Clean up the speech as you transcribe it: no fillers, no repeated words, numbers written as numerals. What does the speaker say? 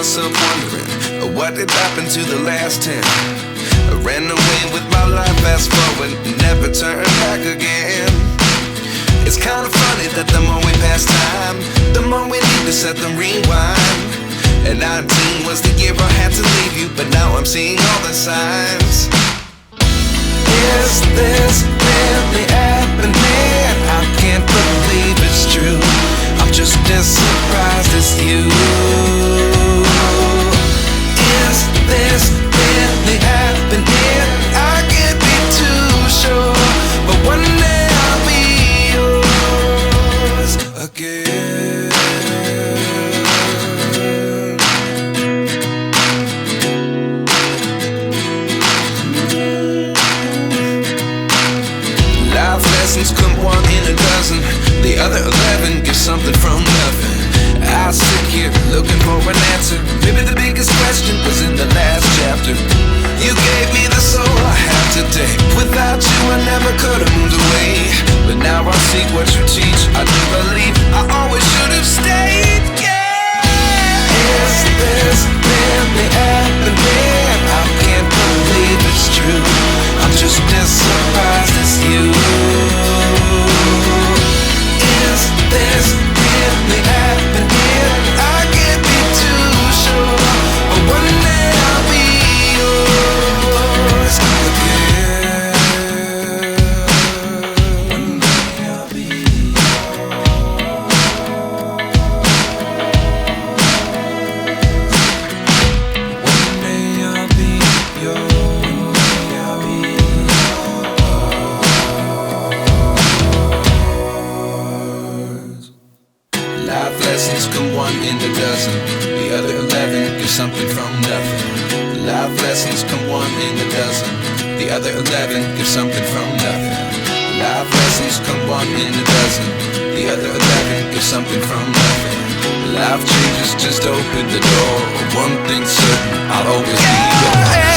myself wondering, what did happen to the last 10? I ran away with my life, fast forward, never turn back again. It's kind of funny that the more we pass time, the more we need to set them rewind. And 19 was the year I had to leave you, but now I'm seeing all the signs. Is this really happening? I can't believe it's true. I'm just as surprised as you. Is this really happening? I can't be too sure, but one day I'll be yours again. Life lessons come one in a dozen. The other 11 get something from nothing. I sit here looking for an answer. Maybe the biggest question was in the last chapter. You gave me the soul I have today. Without you I never could have moved away. But now I see what you teach. I do believe I always should have stayed. Yeah. Is this really happening? I can't believe it's true. I'm just as surprised as you. Is this really happening? I can't be too sure, but one day I'll be yours again. One day I'll be yours. One day I'll be yours. Life lessons come one in a dozen. The other 11 get something from nothing. Life lessons come one in a dozen. The other 11 get something from nothing. Life lessons come one in a dozen. The other 11 get something from nothing. Life changes just open the door. One thing's certain, I'll always be yours.